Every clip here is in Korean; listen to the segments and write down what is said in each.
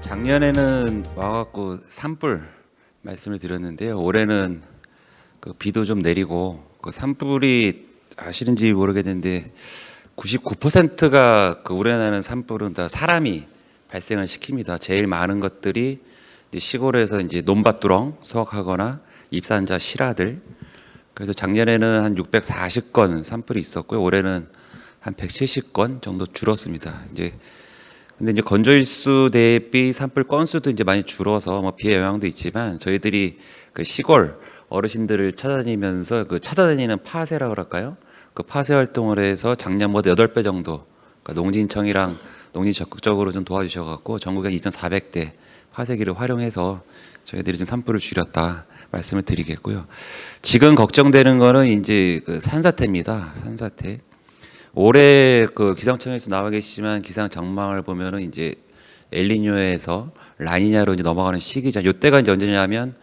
작년에는 와갖고 산불 말씀을 드렸는데요. 올해는 그 비도 좀 내리고 그 산불이 아시는지 모르겠는데 99%가 그 우려나는 산불은 다 사람이 발생을 시킵니다. 제일 많은 것들이 이제 시골에서 이제 논밭두렁 수확하거나 입산자 실화들. 그래서 작년에는 한 640건 산불이 있었고요. 올해는 한 170건 정도 줄었습니다. 근데 이제 건조일수 대비 산불 건수도 이제 많이 줄어서 뭐 비의 영향도 있지만 저희들이 그 시골 어르신들을 찾아다니면서 그 찾아다니는 파쇄라 그럴까요? 그 파쇄 활동을 해서 작년보다 8배 정도 그러니까 농진청이랑 농진 적극적으로 좀 도와주셔갖고 전국에 2,400대 파쇄기를 활용해서 저희들이 좀 산불을 줄였다 말씀을 드리겠고요. 지금 걱정되는 거는 이제 그 산사태입니다. 산사태. 올해 그 기상청에서 나와 계시지만 기상 전망을 보면은 이제 엘니뇨에서 라니냐로 이제 넘어가는 시기죠. 이때가 이제 언제냐면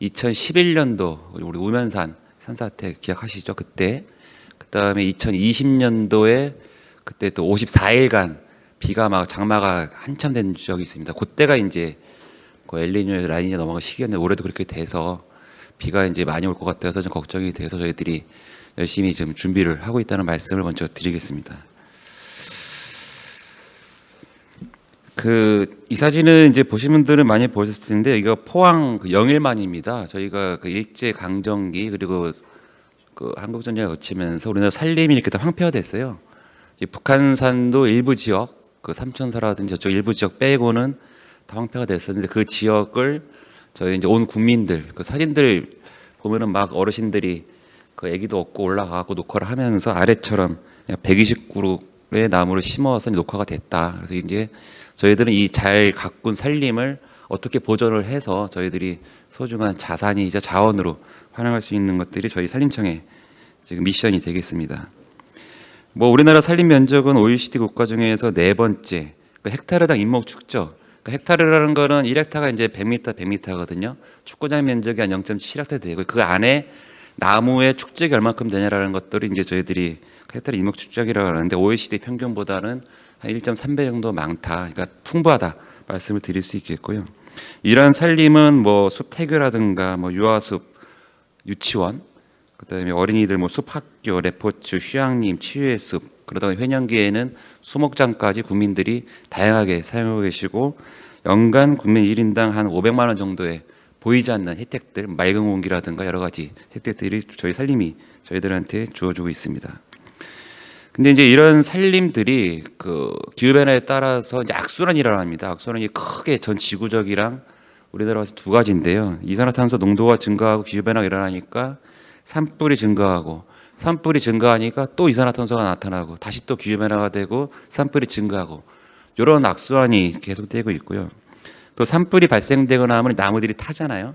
2011년도 우리 우면산 산사태 기억하시죠? 그때 그다음에 2020년도에 그때 또 54일간 비가 막 장마가 한참 된 적이 있습니다. 그때가 이제 그 엘니뇨에서 라니냐 넘어가는 시기였는데 올해도 그렇게 돼서 비가 이제 많이 올 것 같아서 좀 걱정이 돼서 저희들이 열심히 지금 준비를 하고 있다는 말씀을 먼저 드리겠습니다. 이 사진은 이제 보신 분들은 많이 보셨을 텐데 이거 포항 그 영일만입니다. 저희가 그 일제 강점기 그리고 그 한국 전쟁에 거치면서 우리나라 산림이 이렇게 다 황폐화 됐어요. 북한산도 일부 지역 그 삼천사라든지 저쪽 일부 지역 빼고는 다 황폐화 됐었는데 그 지역을 저희 이제 온 국민들 그 사진들 보면은 막 어르신들이 그 애기도 얻고 올라가고 녹화를 하면서 아래처럼 129그루의 나무를 심어서 녹화가 됐다. 그래서 이제 저희들은 이 잘 가꾼 산림을 어떻게 보존을 해서 저희들이 소중한 자산이자 자원으로 활용할 수 있는 것들이 저희 산림청의 지금 미션이 되겠습니다. 뭐 우리나라 산림 면적은 OECD 국가 중에서 4번째. 그 헥타르당 인목 축적. 그 헥타르라는 거는 1헥타가 이제 100m, 100m거든요. 축구장 면적이 한 0.7헥타 되고 그 안에 나무의 축적이 얼마큼 되냐라는 것들이 이제 저희들이 헥타르 인목 축적이라고 하는데 OECD 평균보다는 한 1.3배 정도 많다. 그러니까 풍부하다 말씀을 드릴 수 있겠고요. 이러한 산림은 뭐 숲태교라든가 뭐 유아숲, 유치원, 그다음에 어린이들 뭐 숲학교, 레포츠, 휴양림, 치유의 숲, 그러다가 회년기에는 수목장까지 국민들이 다양하게 사용하고 계시고 연간 국민 1인당 한 500만 원 정도의 보이지 않는 혜택들, 맑은 공기라든가 여러 가지 혜택들이 저희 산림이 저희들한테 주어주고 있습니다. 근데 이제 이런 산림들이 그 기후 변화에 따라서 이제 악순환이 일어납니다. 악순환이 크게 전 지구적이랑 우리나라 와서 두 가지인데요. 이산화탄소 농도가 증가하고 기후 변화가 일어나니까 산불이 증가하고 산불이 증가하니까 또 이산화탄소가 나타나고 다시 또 기후 변화가 되고 산불이 증가하고 이런 악순환이 계속되고 있고요. 또 산불이 발생되거나 하면 나무들이 타잖아요.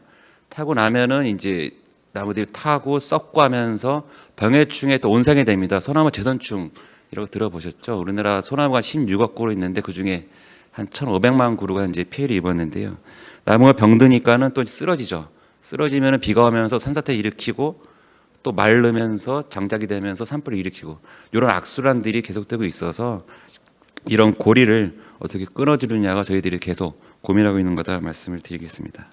타고 나면은 이제 나무들이 타고 썩고 하면서 병해충에 또 온상이 됩니다. 소나무 재선충이라고 들어보셨죠? 우리나라 소나무가 16억 그루 있는데 그 중에 한 1,500만 그루가 이제 피해를 입었는데요. 나무가 병드니까는 또 쓰러지죠. 쓰러지면은 비가 오면서 산사태 일으키고 또 마르면서 장작이 되면서 산불을 일으키고 이런 악순환들이 계속되고 있어서 이런 고리를 어떻게 끊어주느냐가 저희들이 계속 고민하고 있는 거다 말씀을 드리겠습니다.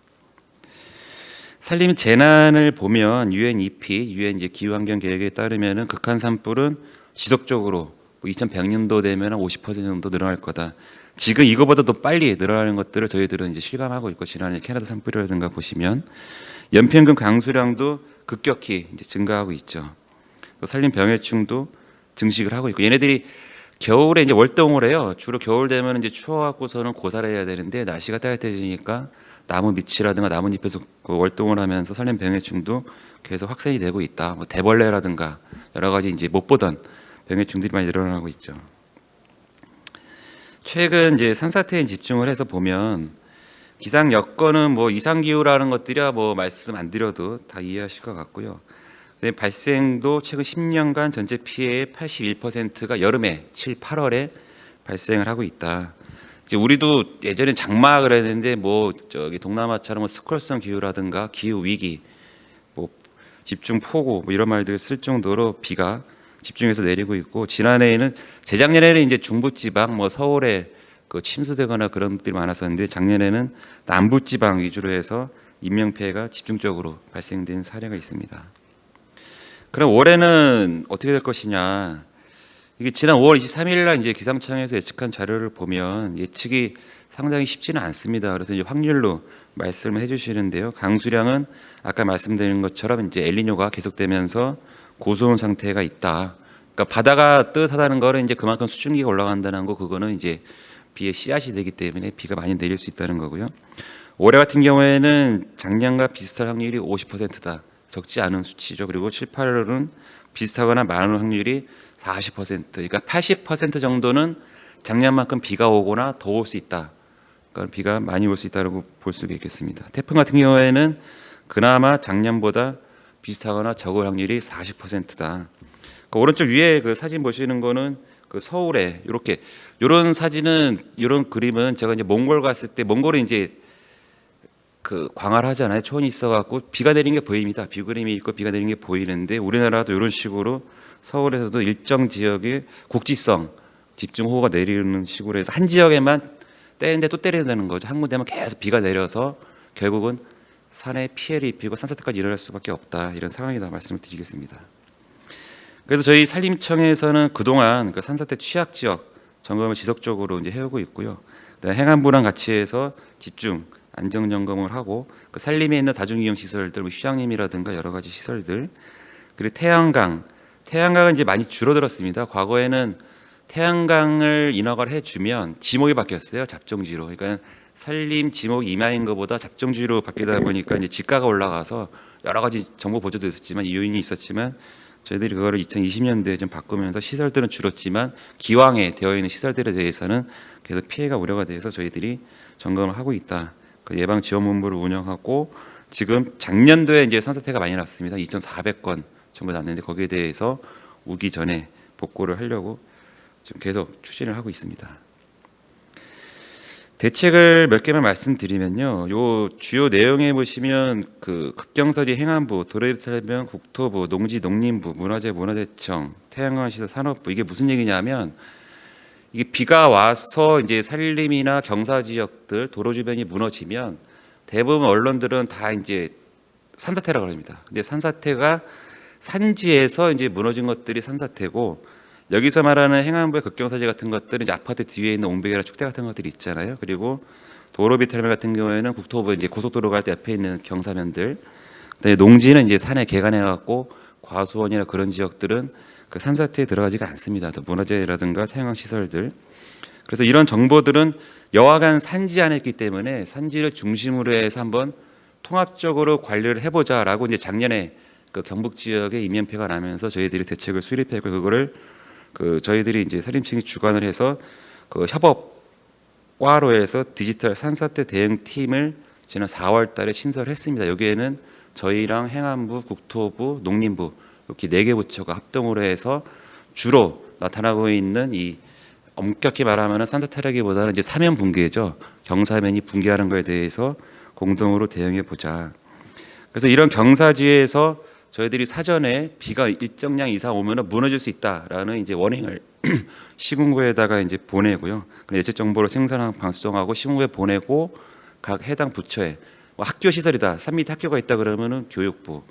산림 재난을 보면 UNEP, UN 이제 기후환경 계획에 따르면은 극한 산불은 지속적으로 2100년도 되면 50% 정도 늘어날 거다. 지금 이거보다 더 빨리 늘어나는 것들을 저희들은 이제 실감하고 있고 지난해 캐나다 산불이라든가 보시면 연평균 강수량도 급격히 이제 증가하고 있죠. 또 산림 병해충도 증식을 하고 있고 얘네들이 겨울에 이제 월동을 해요. 주로 겨울 되면 이제 추워갖고서는 고사를 해야 되는데 날씨가 따뜻해지니까 나무 밑이라든가 나뭇잎에서 그 월동을 하면서 산림 병해충도 계속 확산이 되고 있다. 뭐 대벌레라든가 여러 가지 이제 못 보던 병해충들이 많이 늘어나고 있죠. 최근 이제 산사태에 집중을 해서 보면 기상 여건은 뭐 이상 기후라는 것들이야 뭐 말씀 안 드려도 다 이해하실 것 같고요. 근데 발생도 최근 10년간 전체 피해의 81%가 여름에 7, 8월에 발생을 하고 있다. 이제 우리도 예전에 장마 그랬는데 뭐 저기 동남아처럼 뭐 스콜성 기후라든가 기후 위기, 뭐 집중 폭우 뭐 이런 말들 쓸 정도로 비가 집중해서 내리고 있고 지난해에는 재작년에는 이제 중부지방 뭐 서울에 그 침수되거나 그런 것들이 많았었는데 작년에는 남부지방 위주로 해서 인명 피해가 집중적으로 발생된 사례가 있습니다. 그럼 올해는 어떻게 될 것이냐? 이게 지난 5월 23일 날 이제 기상청에서 예측한 자료를 보면 예측이 상당히 쉽지는 않습니다. 그래서 이제 확률로 말씀을 해주시는데요. 강수량은 아까 말씀드린 것처럼 이제 엘니뇨가 계속되면서 고수온 상태가 있다. 그러니까 바다가 뜨뜻하다는 거는 이제 그만큼 수증기가 올라간다는 거, 그거는 이제 비의 씨앗이 되기 때문에 비가 많이 내릴 수 있다는 거고요. 올해 같은 경우에는 작년과 비슷할 확률이 50%다. 적지 않은 수치죠. 그리고 7, 8월은 비슷하거나 많은 확률이 40%, 그러니까 80% 정도는 작년만큼 비가 오거나 더 올 수 있다. 그러니까 비가 많이 올 수 있다고 볼 수가 있겠습니다. 태풍 같은 경우에는 그나마 작년보다 비슷하거나 적을 확률이 40%다. 그 오른쪽 위에 그 사진 보시는 거는 그 서울에 이렇게 이런 사진은, 이런 그림은 제가 이제 몽골 갔을 때, 몽골은 이제 그 광활 하잖아요. 초원이 있어갖고 비가 내리는 게 보입니다. 비구름이 있고 비가 내리는 게 보이는데 우리나라도 이런 식으로 서울에서도 일정 지역에 국지성 집중호우가 내리는 식으로 해서 한 지역에만 때리는데 또 때린다는 거죠. 한 군데만 계속 비가 내려서 결국은 산에 피해를 입히고 산사태까지 일어날 수밖에 없다. 이런 상황이다 말씀을 드리겠습니다. 그래서 저희 산림청에서는 그동안 그 산사태 취약 지역 점검을 지속적으로 이제 해오고 있고요. 행안부랑 같이 해서 집중 안정 점검을 하고 그 산림에 있는 다중이용 시설들, 뭐 휴양림이라든가 여러 가지 시설들, 그리고 태양광은 이제 많이 줄어들었습니다. 과거에는 태양광을 인허가를 해주면 지목이 바뀌었어요. 잡종지로. 그러니까 산림 지목 임야인 것보다 잡종지로 바뀌다 보니까 이제 지가가 올라가서 여러 가지 정보 보조도 있었지만 요인이 있었지만 저희들이 그거를 2020년도에 좀 바꾸면서 시설들은 줄었지만 기왕에 되어 있는 시설들에 대해서는 계속 피해가 우려가 돼서 저희들이 점검을 하고 있다. 그 예방지원본부를 운영하고 지금 작년도에 이제 산사태가 많이 났습니다. 2,400건 정도 났는데 거기에 대해서 우기 전에 복구를 하려고 지금 계속 추진을 하고 있습니다. 대책을 몇 개만 말씀드리면요. 요 주요 내용에 보시면 그 급경서지 행안부, 도로개발명 국토부, 농지농림부, 문화재 문화재청, 태양광시설 산업부, 이게 무슨 얘기냐면 이게 비가 와서 이제 산림이나 경사 지역들 도로 주변이 무너지면 대부분 언론들은 다 이제 산사태라고 합니다. 근데 산사태가 산지에서 이제 무너진 것들이 산사태고, 여기서 말하는 행안부의 급경사지 같은 것들은 이제 아파트 뒤에 있는 옹벽이나 축대 같은 것들이 있잖아요. 그리고 도로 비탈면 같은 경우에는 국토부 이제 고속도로 갈 때 옆에 있는 경사면들, 그다음에 농지는 이제 산에 개간해 갖고 과수원이나 그런 지역들은 그 산사태에 들어가지가 않습니다. 또 문화재라든가 태양광 시설들. 그래서 이런 정보들은 여하간 산지 안에 있기 때문에 산지를 중심으로 해서 한번 통합적으로 관리를 해보자라고 이제 작년에 그 경북 지역에 인명피해가 나면서 저희들이 대책을 수립했고, 그거를 그 저희들이 이제 산림청이 주관을 해서 그 협업과로 해서 디지털 산사태 대응 팀을 지난 4월달에 신설했습니다. 여기에는 저희랑 행안부, 국토부, 농림부 이렇게 4개 부처가 합동으로 해서 주로 나타나고 있는 이 엄격히 말하면 산사태라기보다는 이제 사면 붕괴죠. 경사면이 붕괴하는 것에 대해서 공동으로 대응해 보자. 그래서 이런 경사지에서 저희들이 사전에 비가 일정량 이상 오면 무너질 수 있다라는 이제 워닝을 시군구에다가 이제 보내고요. 예측 정보를 생산하고 방수정하고 시군구에 보내고 각 해당 부처에 뭐 학교 시설이다, 산 밑에 학교가 있다 그러면은 교육부,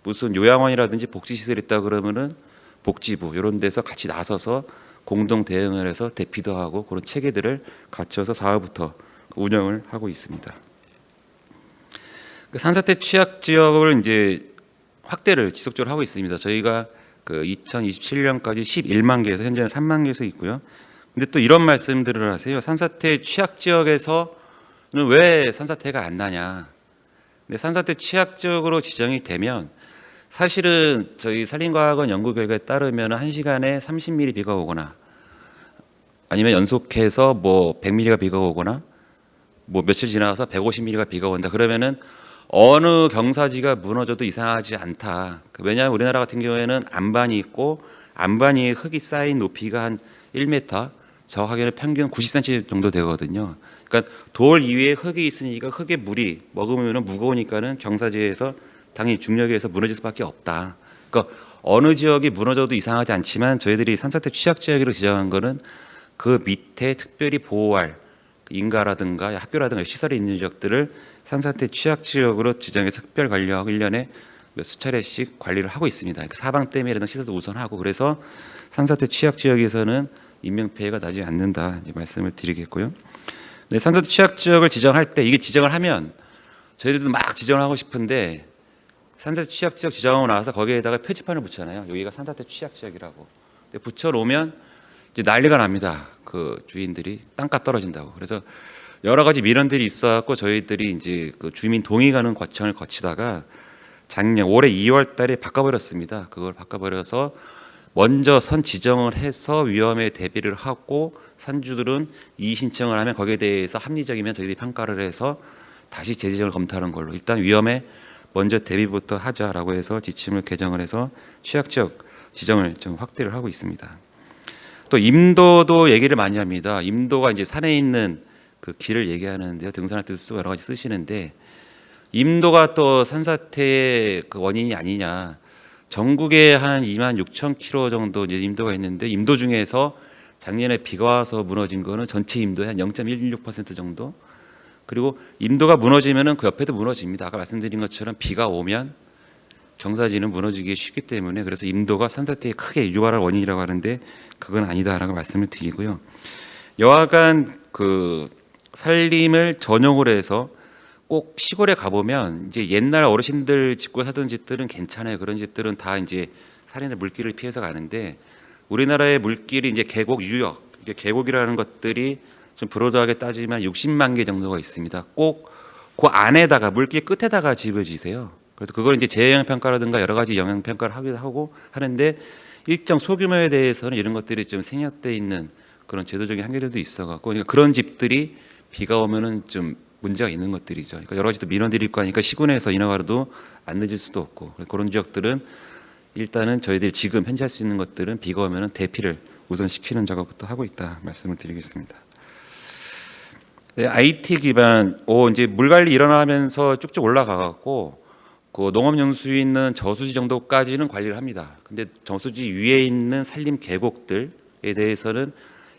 무슨 요양원이라든지 복지시설이 있다 그러면은 복지부, 이런 데서 같이 나서서 공동 대응을 해서 대피도 하고 그런 체계들을 갖춰서 4월부터 운영을 하고 있습니다. 그 산사태 취약 지역을 이제 확대를 지속적으로 하고 있습니다. 저희가 그 2027년까지 11만 개에서 현재는 3만 개에서 있고요. 근데 또 이런 말씀들을 하세요. 산사태 취약 지역에서는 왜 산사태가 안 나냐? 근데 산사태 취약 지역으로 지정이 되면 사실은 저희 산림과학원 연구 결과에 따르면 1시간에 30mm 비가 오거나 아니면 연속해서 뭐 100mm가 비가 오거나 뭐 며칠 지나서 150mm가 비가 온다. 그러면은 어느 경사지가 무너져도 이상하지 않다. 왜냐하면 우리나라 같은 경우에는 안반이 있고 안반이 흙이 쌓인 높이가 한 1m, 정확하게는 평균 90cm 정도 되거든요. 그러니까 돌 위에 흙이 있으니까 흙에 물이 머금으면 무거우니까는 경사지에서 당연히 중력에 의해서 무너질 수밖에 없다. 그러니까 어느 지역이 무너져도 이상하지 않지만 저희들이 산사태 취약 지역으로 지정한 거는 그 밑에 특별히 보호할 인가라든가 학교라든가 시설이 있는 지역들을 산사태 취약 지역으로 지정해서 특별 관리하고 1년에 몇 수차례씩 관리를 하고 있습니다. 사방댐이라든가 시설도 우선하고, 그래서 산사태 취약 지역에서는 인명피해가 나지 않는다 말씀을 드리겠고요. 네, 산사태 취약 지역을 지정할 때, 이게 지정을 하면 저희들도 막 지정을 하고 싶은데 산사태 취약 지역 지정하고 나서 거기에다가 표지판을 붙여놔요. 여기가 산사태 취약 지역이라고. 붙여놓으면 이제 난리가 납니다. 그 주인들이 땅값 떨어진다고. 그래서 여러 가지 미련들이 있어갖고 저희들이 이제 그 주민 동의 가는 과정을 거치다가 올해 2월달에 바꿔버렸습니다. 그걸 바꿔버려서 먼저 선 지정을 해서 위험에 대비를 하고, 산주들은 이의 신청을 하면 거기에 대해서 합리적이면 저희들이 평가를 해서 다시 재지정을 검토하는 걸로, 일단 위험에 먼저 대비부터 하자라고 해서 지침을 개정을 해서 취약지역 지정을 좀 확대를 하고 있습니다. 또 임도도 얘기를 많이 합니다. 임도가 이제 산에 있는 그 길을 얘기하는데요. 등산할 때도 쓰고 여러 가지 쓰시는데, 임도가 또 산사태의 그 원인이 아니냐. 전국에 한 26,000km 정도 이제 임도가 있는데, 임도 중에서 작년에 비가 와서 무너진 거는 전체 임도의 한 0.116% 정도. 그리고 임도가 무너지면은 그 옆에도 무너집니다. 아까 말씀드린 것처럼 비가 오면 경사지는 무너지기 쉽기 때문에, 그래서 임도가 산사태에 크게 유발할 원인이라고 하는데 그건 아니다라고 말씀을 드리고요. 여하간 그 산림을 전용으로 해서 꼭 시골에 가보면 이제 옛날 어르신들 짓고 살던 집들은 괜찮아요. 그런 집들은 다 이제 살인의 물길을 피해서 가는데, 우리나라의 물길이 이제 계곡 유역, 계곡이라는 것들이 좀 브로드하게 따지면 60만 개 정도가 있습니다. 꼭 그 안에다가 물길 끝에다가 집을 지세요. 그래서 그걸 이제 재해영 평가라든가 여러 가지 영향 평가를 하기도 하고 하는데, 일정 소규모에 대해서는 이런 것들이 좀 생략돼 있는 그런 제도적인 한계들도 있어갖고, 그러니까 그런 집들이 비가 오면은 좀 문제가 있는 것들이죠. 그러니까 여러 가지 또 민원들이 있고 하니까 시군에서 인허가로도 안 내줄 수도 없고, 그런 지역들은 일단은 저희들이 지금 현재 할 수 있는 것들은 비가 오면은 대피를 우선시키는 작업부터 하고 있다 말씀을 드리겠습니다. 네, IT 기반, 이제 물 관리 일어나면서 쭉쭉 올라가갖고 그 농업용수위 있는 저수지 정도까지는 관리를 합니다. 근데 저수지 위에 있는 산림 계곡들에 대해서는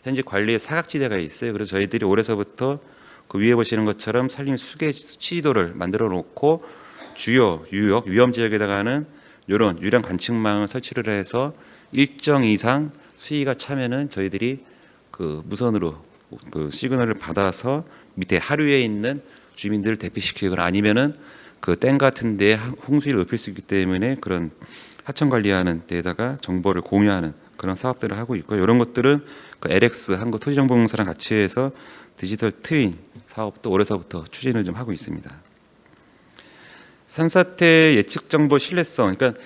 현재 관리에 사각지대가 있어요. 그래서 저희들이 올해서부터 그 위에 보시는 것처럼 산림 수계 수치도를 만들어 놓고 주요 유역 위험 지역에다가는 이런 유량 관측망을 설치를 해서 일정 이상 수위가 차면은 저희들이 그 무선으로 그 시그널을 받아서 밑에 하류에 있는 주민들을 대피시키거나 아니면은 그 댐 같은 데에 홍수위를 높일 수 있기 때문에 그런 하천 관리하는 데에다가 정보를 공유하는 그런 사업들을 하고 있고요. 이런 것들은 그 LX 한국토지정보공사랑 같이 해서 디지털 트윈 사업도 올해서부터 추진을 좀 하고 있습니다. 산사태 예측 정보 신뢰성, 그러니까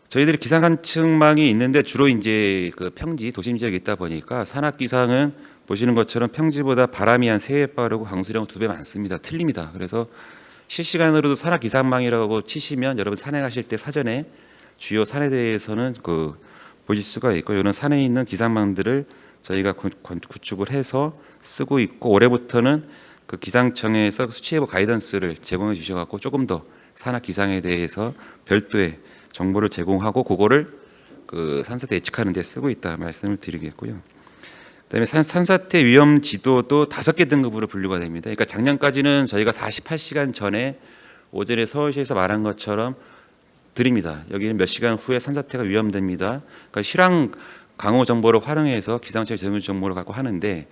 저희들이 기상 관측망이 있는데 주로 이제 그 평지 도심 지역에 있다 보니까 산악 기상은 보시는 것처럼 평지보다 바람이 한 3배 빠르고 강수량 2배 많습니다. 틀립니다. 그래서 실시간으로도 산악 기상망이라고 치시면 여러분 산에 가실 때 사전에 주요 산에 대해서는 그 보실 수가 있고, 이런 산에 있는 기상망들을 저희가 구축을 해서 쓰고 있고, 올해부터는 그 기상청에서 수치예보 가이던스를 제공해 주셔갖고 조금 더 산악 기상에 대해서 별도의 정보를 제공하고 그거를 그 산사태 예측하는 데 쓰고 있다 말씀을 드리겠고요. 그다음에 산사태 위험 지도도 5개 등급으로 분류가 됩니다. 그러니까 작년까지는 저희가 48시간 전에 오전에 서울시에서 말한 것처럼 드립니다. 여기는 몇 시간 후에 산사태가 위험됩니다. 그러니까 실황 강우 정보를 활용해서 기상청 정유 정보를 갖고 하는데,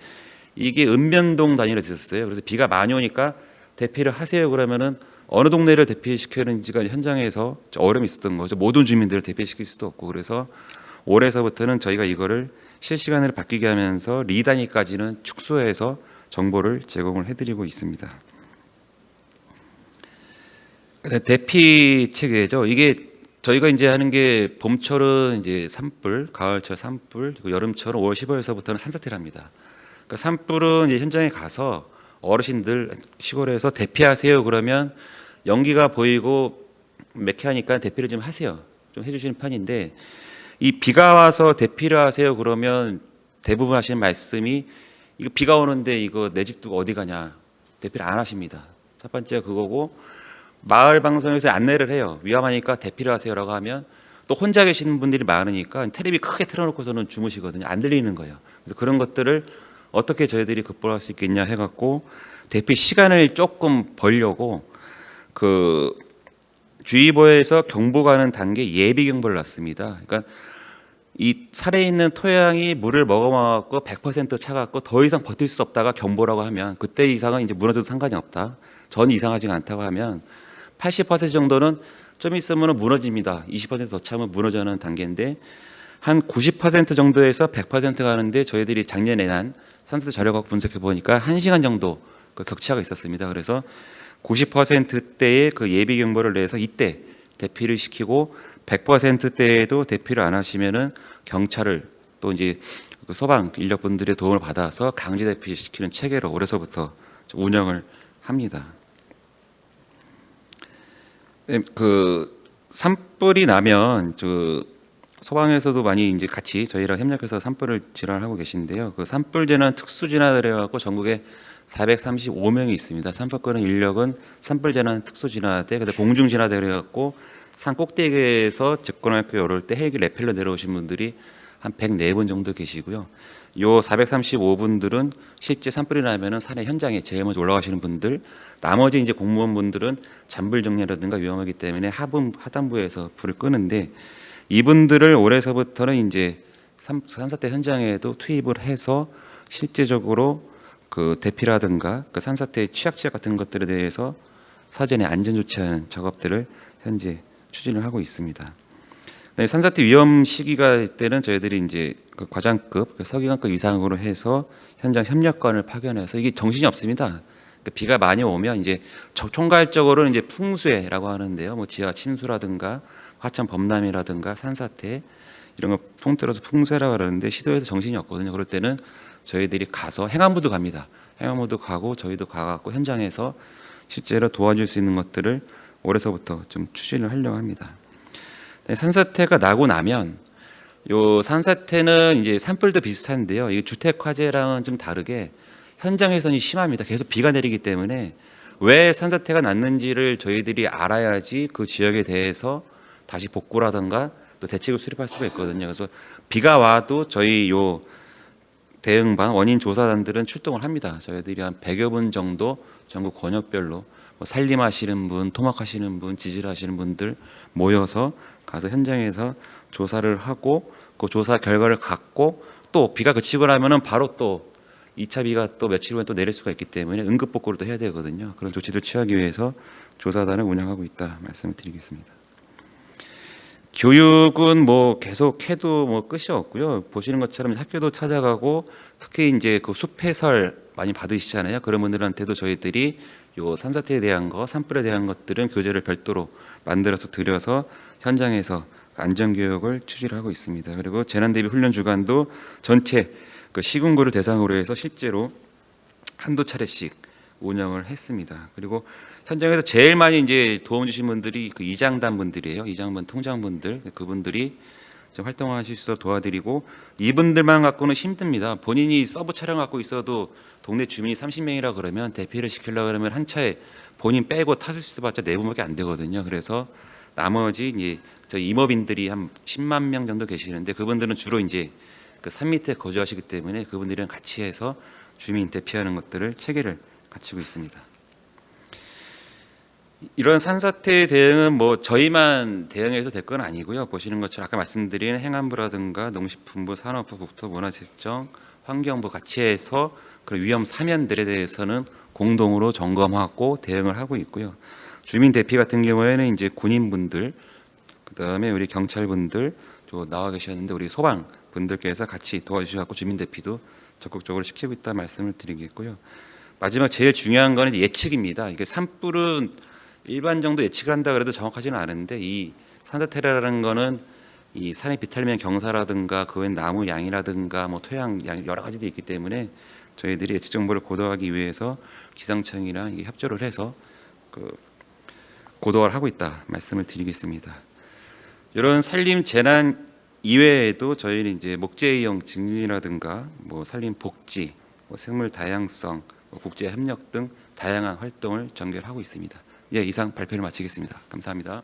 이게 읍면동 단위로 됐었어요. 그래서 비가 많이 오니까 대피를 하세요 그러면은 어느 동네를 대피시키는지가 현장에서 어려움이 있었던 거죠. 모든 주민들을 대피시킬 수도 없고, 그래서 올해서부터는 저희가 이거를 실시간으로 바뀌게 하면서 리 단위까지는 축소해서 정보를 제공을 해드리고 있습니다. 대피 체계죠. 이게 저희가 이제 하는 게 봄철은 이제 산불, 가을철 산불, 그리고 여름철은 5월 15일서부터는 산사태를 합니다. 그러니까 산불은 이제 현장에 가서 어르신들 시골에서 대피하세요 그러면 연기가 보이고 매캐하니까 대피를 좀 하세요. 좀 해주시는 편인데, 이 비가 와서 대피를 하세요 그러면 대부분 하시는 말씀이 이거 비가 오는데 이거 내 집 두고 어디 가냐, 대피를 안 하십니다. 첫 번째가 그거고, 마을 방송에서 안내를 해요. 위험하니까 대피를 하세요라고 하면 또 혼자 계시는 분들이 많으니까 텔레비 크게 틀어놓고서는 주무시거든요. 안 들리는 거예요. 그래서 그런 것들을 어떻게 저희들이 극복할 수 있겠냐 해갖고 대피 시간을 조금 벌려고 그 주의보에서 경보 가는 단계 예비 경보를 놨습니다. 그러니까 이 살에 있는 토양이 물을 먹어먹고 100% 차갖고 더 이상 버틸 수 없다가 경보라고 하면 그때 이상은 이제 무너져도 상관이 없다. 전 이상하지가 않다고 하면 80% 정도는 좀 있으면 무너집니다. 20%더 차면 무너져는 단계인데 한 90% 정도에서 100% 가는데 저희들이 작년에 난 산세태 자료각 분석해 보니까 1시간 정도 그 격차가 있었습니다. 그래서 90%대의 그 예비 경보를 내서 이때 대피를 시키고 100%대에도 대피를 안 하시면은 경찰을 또 이제 그 소방 인력분들의 도움을 받아서 강제 대피시키는 체계로 올해서부터 운영을 합니다. 그 산불이 나면 그 소방에서도 많이 이제 같이 저희랑 협력해서 산불을 진화를 하고 계신데요. 그 산불 재난 특수 진화를 해갖고 전국에 435명이 있습니다. 산불 끄는 인력은 산불 재난 특수 진화대, 근데 공중 진화대 그래갖고 산 꼭대기에서 접근할게 어려울 때 헬기 레펠러 내려오신 분들이 한 104분 정도 계시고요. 요 435분들은 실제 산불이 나면은 산의 현장에 제일 먼저 올라가시는 분들, 나머지 이제 공무원분들은 잔불 정리라든가 위험하기 때문에 하단부에서 불을 끄는데 이분들을 올해서부터는 이제 산사태 현장에도 투입을 해서 실제적으로 그 대피라든가 그 산사태 취약 지역 같은 것들에 대해서 사전에 안전 조치하는 작업들을 현재 추진을 하고 있습니다. 산사태 위험 시기가 때는 저희들이 이제 그 과장급, 그 서기관급 이상으로 해서 현장 협력관을 파견해서 이게 정신이 없습니다. 비가 많이 오면 이제 총괄적으로는 이제 풍수해라고 하는데요. 뭐 지하 침수라든가 화천 범람이라든가 산사태 이런 거 통틀어서 풍수해라고 그러는데 시도에서 정신이 없거든요. 그럴 때는 저희들이 가서 행안부도 갑니다. 행안부도 가고 저희도 가갖고 현장에서 실제로 도와줄 수 있는 것들을 올해서부터 좀 추진을 하려고 합니다. 산사태가 나고 나면 요 산사태는 이제 산불도 비슷한데요. 이 주택 화재랑은 좀 다르게 현장 훼손이 심합니다. 계속 비가 내리기 때문에 왜 산사태가 났는지를 저희들이 알아야지 그 지역에 대해서 다시 복구라든가 또 대책을 수립할 수가 있거든요. 그래서 비가 와도 저희 요 대응반 원인 조사단들은 출동을 합니다. 저희들이 한 100여 분 정도 전국 권역별로 뭐 산림하시는 분, 토막하시는 분, 지질하시는 분들 모여서 가서 현장에서 조사를 하고 그 조사 결과를 갖고 또 비가 그치고 나면은 바로 또 2차 비가 또 며칠 후에 또 내릴 수가 있기 때문에 응급 복구를 또 해야 되거든요. 그런 조치들 취하기 위해서 조사단을 운영하고 있다 말씀을 드리겠습니다. 교육은 뭐 계속 해도 뭐 끝이 없고요. 보시는 것처럼 학교도 찾아가고 특히 이제 그 숲 해설 많이 받으시잖아요. 그런 분들한테도 저희들이 요 산사태에 대한 거, 산불에 대한 것들은 교재를 별도로 만들어서 드려서 현장에서 안전교육을 추진하고 있습니다. 그리고 재난대비 훈련 주간도 전체 그 시군구를 대상으로 해서 실제로 한두 차례씩 운영을 했습니다. 그리고 현장에서 제일 많이 이제 도움 주신 분들이 그 이장단 분들이에요. 이장반 통장분들, 그분들이 좀 활동하실 수 있어 도와드리고 이분들만 갖고는 힘듭니다. 본인이 서브 차량 갖고 있어도 동네 주민이 30명이라 그러면 대피를 시키려고 그러면 한 차에 본인 빼고 타실 수 있어봤자 4분밖에 안 되거든요. 그래서 나머지 이제 저희 임업인들이 한 10만 명 정도 계시는데 그분들은 주로 이제 그 산 밑에 거주하시기 때문에 그분들이랑 같이 해서 주민 대피하는 것들을 체계를 갖추고 있습니다. 이런 산사태 대응은 뭐 저희만 대응해서 될 건 아니고요. 보시는 것처럼 아까 말씀드린 행안부라든가 농식품부, 산업부, 국토, 문화체육청, 환경부 같이 해서 그런 위험 사면들에 대해서는 공동으로 점검하고 대응을 하고 있고요. 주민 대피 같은 경우에는 이제 군인분들, 그다음에 우리 경찰분들 또 나와 계셨는데 우리 소방 분들께서 같이 도와주셔서 주민 대피도 적극적으로 시키고 있다 말씀을 드리겠고요. 마지막 제일 중요한 거는 예측입니다. 이게 산불은 일반 정도 예측을 한다 그래도 정확하지는 않은데 이 산사태라는 거는 이 산의 비탈면 경사라든가 그 외 나무 양이라든가 뭐 토양 양 여러 가지도 있기 때문에 저희들이 예측 정보를 고도하기 위해서 기상청이랑 협조를 해서 그 고도화를 하고 있다 말씀을 드리겠습니다. 이런 산림 재난 이외에도 저희는 이제 목재이용 증진이라든가 뭐 산림 복지, 뭐 생물 다양성, 뭐 국제 협력 등 다양한 활동을 전개하고 있습니다. 예, 이상 발표를 마치겠습니다. 감사합니다.